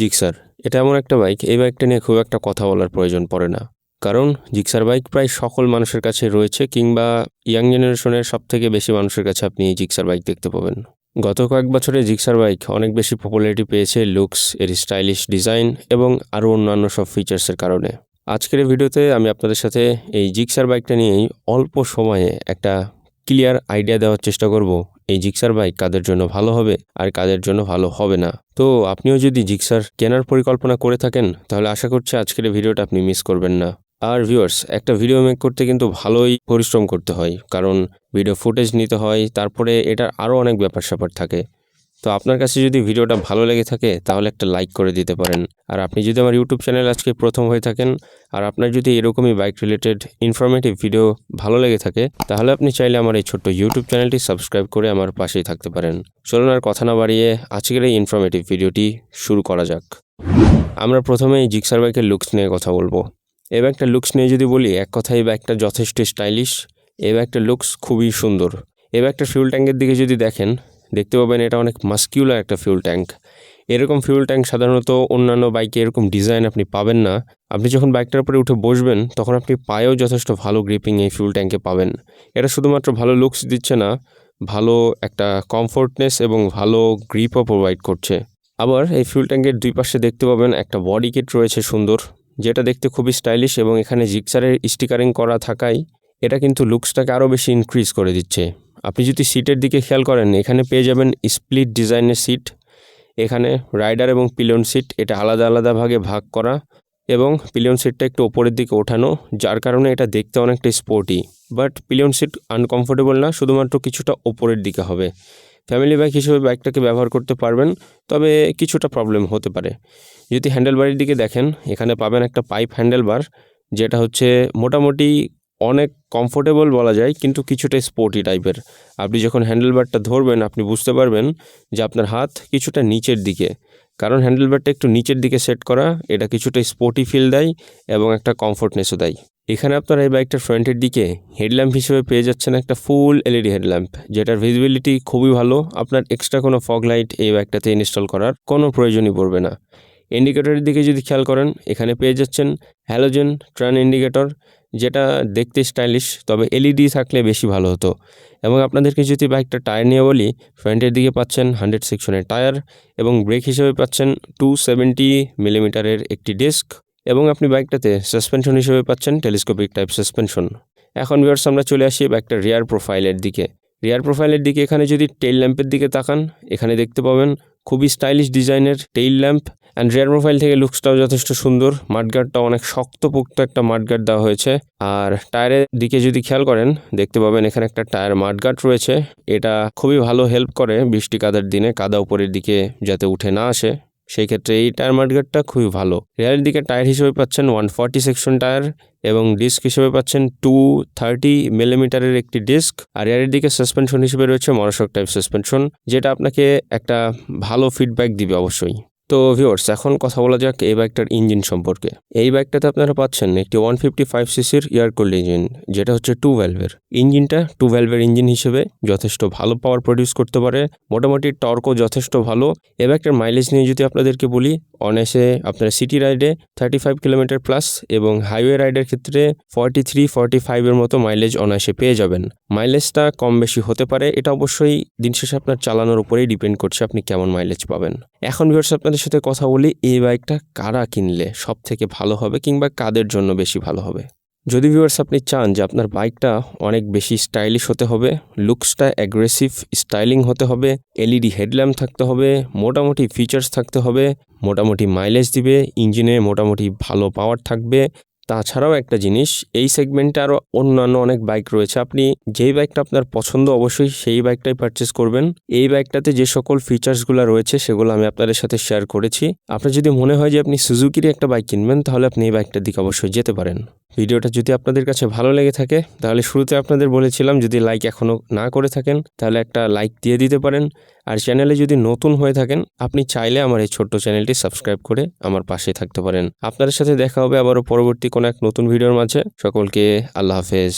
Gixxer এটা এমন একটা বাইক, এই বাইকটা নিয়ে খুব একটা কথা বলার প্রয়োজন পড়ে না, কারণ জিক্সার বাইক প্রায় সকল মানুষের কাছে রয়েছে, কিংবা ইয়াং জেনারেশনের সবথেকে বেশি মানুষের কাছে আপনি এই জিক্সার বাইক দেখতে পাবেন। গত কয়েক বছরে জিক্সার বাইক অনেক বেশি পপুলারিটি পেয়েছে লুকস, এর স্টাইলিশ ডিজাইন এবং আরও অন্যান্য সব ফিচার্সের কারণে। আজকের এই ভিডিওতে আমি আপনাদের সাথে এই জিক্সার বাইকটা নিয়েই অল্প সময়ে একটা ক্লিয়ার আইডিয়া দেওয়ার চেষ্টা করব এই জিক্সার বাইক কাদের জন্য ভালো হবে আর কাদের জন্য ভালো হবে না। তো আপনিও যদি জিক্সার কেনার পরিকল্পনা করে থাকেন তাহলে আশা করছি আজকের এই ভিডিওটা আপনি মিস করবেন না। আর ভিউয়ার্স, একটা ভিডিও মেক করতে কিন্তু ভালোই পরিশ্রম করতে হয়, কারণ ভিডিও ফুটেজ নিতে হয়, তারপরে এটার আরও অনেক ব্যাপার স্যাপার থাকে। তো আপনার কাছে যদি ভিডিওটা ভালো লেগে থাকে তাহলে একটা লাইক করে দিতে পারেন। আর আপনি যদি আমার ইউটিউব চ্যানেল আজকে প্রথম হয়ে থাকেন আর আপনার যদি এরকমই বাইক রিলেটেড ইনফরমেটিভ ভিডিও ভালো লেগে থাকে তাহলে আপনি চাইলে আমার এই ছোট্ট ইউটিউব চ্যানেলটি সাবস্ক্রাইব করে আমার পাশেই থাকতে পারেন। চলুন আর কথা না বাড়িয়ে আজকের এই ইনফরমেটিভ ভিডিওটি শুরু করা যাক। আমরা প্রথমে এই জিক্সার বাইকের লুকস নিয়ে কথা বলবো। এই বাইকটার লুকস নিয়ে যদি বলি, এক কথায় এই বাইকটা যথেষ্ট স্টাইলিশ। এই বাইকটার লুকস খুবই সুন্দর। এই বাইকটার ফিউল ট্যাঙ্কের দিকে যদি দেখেন, দেখতে পাবেন এটা অনেক মাস্কিউলার একটা ফিউল ট্যাঙ্ক। এরকম ফিউল ট্যাঙ্ক সাধারণত অন্যান্য বাইকে এরকম ডিজাইন আপনি পাবেন না। আপনি যখন বাইকটার উপরে উঠে বসবেন তখন আপনি পায়েও যথেষ্ট ভালো গ্রিপিং এই ফিউল ট্যাঙ্কে পাবেন। এটা শুধুমাত্র ভালো লুকস দিচ্ছে না, ভালো একটা কমফোর্টনেস এবং ভালো গ্রিপও প্রোভাইড করছে। আবার এই ফিউল ট্যাঙ্কের দুই পাশে দেখতে পাবেন একটা বডি কিট রয়েছে সুন্দর, যেটা দেখতে খুবই স্টাইলিশ, এবং এখানে জিক্সারের স্টিকারিং করা থাকায় এটা কিন্তু লুকসটাকে আরও বেশি ইনক্রিজ করে দিচ্ছে। আপনি যদি সিটের দিকে খেয়াল করেন, এখানে পেয়ে যাবেন স্প্লিট ডিজাইনের সিট। এখানে রাইডার এবং পিলিয়ন সিট এটা আলাদা আলাদা ভাগে ভাগ করা, এবং পিলিয়ন সিটটা একটু ওপরের দিকে ওঠানো, যার কারণে এটা দেখতে অনেকটা sporty. But pillion seat uncomfortable না, শুধুমাত্র কিছুটা ওপরের দিকে হবে। ফ্যামিলি বাইক হিসেবে বাইকটাকে ব্যবহার করতে পারবেন, তবে কিছুটা প্রবলেম হতে পারে। যদি হ্যান্ডেলবারের দিকে দেখেন, এখানে পাবেন একটা পাইপ হ্যান্ডেলবার, যেটা হচ্ছে মোটামুটি অনেক কমফোর্টেবল বলা যায়, কিন্তু কিছুটা স্পোর্টি টাইপের। আপনি যখন হ্যান্ডেলবারটা ধরবেন আপনি বুঝতে পারবেন যে আপনার হাত কিছুটা নিচের দিকে, কারণ হ্যান্ডেলবারটা একটু নিচের দিকে সেট করা। এটা কিছুটা স্পোর্টি ফিল দেয় এবং একটা কমফোর্টনেসও দেয়। এখানে আপনারা এই বাইকটার ফ্রন্টের দিকে হেডল্যাম্প হিসেবে পেয়ে যাচ্ছেন একটা ফুল এলইডি হেডল্যাম্প, যেটার ভিজিবিলিটি খুবই ভালো। আপনার এক্সট্রা কোনো ফগ লাইট এই বাইকটাতে ইনস্টল করার কোনো প্রয়োজনই পড়বে না। ইন্ডিকেটরের দিকে যদি খেয়াল করেন, এখানে পেয়ে যাচ্ছেন হ্যালোজেন টার্ন ইন্ডিকেটর, যেটা দেখতে স্টাইলিশ, তবে এলইডি থাকলে বেশি ভালো হতো। এবং আপনাদেরকে যদি বাইকটা টায়ার নিয়ে বলি, ফ্রন্টের দিকে পাচ্ছেন 100 সেকশনের টায়ার, এবং ব্রেক হিসেবে পাচ্ছেন 270 মিলিমিটারের একটি ডিস্ক, এবং আপনি বাইকটাতে সাসপেনশন হিসেবে পাচ্ছেন টেলিস্কোপিক টাইপ সাসপেনশন। এখন ভিউয়ার্স, আমরা চলে আসি বাইকটার রিয়ার প্রোফাইলের দিকে। রিয়ার প্রোফাইলের দিকে এখানে যদি টেইল ল্যাম্পের দিকে তাকান, এখানে দেখতে পাবেন খুবই স্টাইলিশ ডিজাইনের tail lamp. And rear profile থেকে লুকসটাও যথেষ্ট সুন্দর। মাডগার্ডটা অনেক শক্তপোক্ত একটা মাডগার্ড দেওয়া হয়েছে। আর টায়ারের দিকে যদি খেয়াল করেন, দেখতে পাবেন এখানে একটা টায়ার মাডগার্ড রয়েছে। এটা খুবই ভালো হেল্প করে বৃষ্টি কাদার দিনে কাদা উপরের দিকে যাতে উঠে না আসে, সেই ক্ষেত্রে এই টায়ার মাডগার্ডটা খুবই ভালো। রিয়ারের দিকে টায়ার হিসেবে পাচ্ছেন 140 সেকশন টায়ার, এবং ডিস্ক হিসেবে পাচ্ছেন 230 মিলিমিটারের একটি ডিস্ক। আর রিয়ারের দিকে সাসপেনশন হিসেবে রয়েছে মনোশক টাইপ সাসপেনশন, যেটা আপনাকে একটা ভালো ফিডব্যাক দিবে অবশ্যই। তো ভিউয়ার্স, এখন কথা বলা যাক এই বাইকটার ইঞ্জিন সম্পর্কে। এই বাইকটাতে আপনারা পাচ্ছেন একটি 155 সিসির এয়ার কুলড ইঞ্জিন, যেটা হচ্ছে 2 ভ্যালভের। ইঞ্জিনটা 2 ভ্যালভের ইঞ্জিন হিসেবে যথেষ্ট ভালো পাওয়ার প্রডিউস করতে পারে, মোটামুটি টর্কও যথেষ্ট ভালো। এই বাইকটার মাইলেজ নিয়ে যদি আপনাদেরকে বলি, অনায়াসে আপনারা সিটি রাইডে 35 কিলোমিটার প্লাস এবং হাইওয়ে রাইডের ক্ষেত্রে 43-45 মতো মাইলেজ অনায়াসে পেয়ে যাবেন। মাইলেজটা কম বেশি হতে পারে, এটা অবশ্যই দিন শেষে আপনার চালানোর উপরেই ডিপেন্ড করছে আপনি কেমন মাইলেজ পাবেন। এখন ভিউয়ার্স, আপনাদের সাথে কথা বলি এই বাইকটা কারা কিনলে সব থেকে ভালো হবে, কিংবা কাদের জন্য বেশি ভালো হবে। যদি ভিউয়ার্স আপনি চান যে আপনার বাইকটা অনেক বেশি স্টাইলিশ হতে হবে, লুকসটা অ্যাগ্রেসিভ স্টাইলিং হতে হবে, এলইডি হেডল্যাম্প থাকতে হবে, মোটামুটি ফিচার্স থাকতে হবে, মোটামুটি মাইলেজ দিবে, ইঞ্জিনে মোটামুটি ভালো পাওয়ার থাকবে, তাছাড়াও একটা জিনিস, এই সেগমেন্টে আরও অন্যান্য অনেক বাইক রয়েছে। আপনি যেই বাইকটা আপনার পছন্দ অবশ্যই সেই বাইকটাই পারচেস করবেন। এই বাইকটাতে যে সকল ফিচার্সগুলো রয়েছে সেগুলো আমি আপনাদের সাথে শেয়ার করেছি। আপনার যদি মনে হয় যে আপনি সুজুকির একটা বাইক কিনবেন, তাহলে আপনি এই বাইকটার দিকে অবশ্যই যেতে পারেন। ভিডিওটা যদি আপনাদের কাছে ভালো লেগে থাকে, তাহলে শুরুতে আপনাদের বলেছিলাম যদি লাইক এখনও না করে থাকেন তাহলে একটা লাইক দিয়ে দিতে পারেন। আর চ্যানেলে যদি নতুন হয়ে থাকেন, আপনি চাইলে আমার এই ছোট্ট চ্যানেলটি সাবস্ক্রাইব করে আমার পাশে থাকতে পারেন। আপনাদের সাথে দেখা হবে আবারও পরবর্তী কোনো এক নতুন ভিডিওর মাঝে। সকলকে আল্লাহ হাফেজ।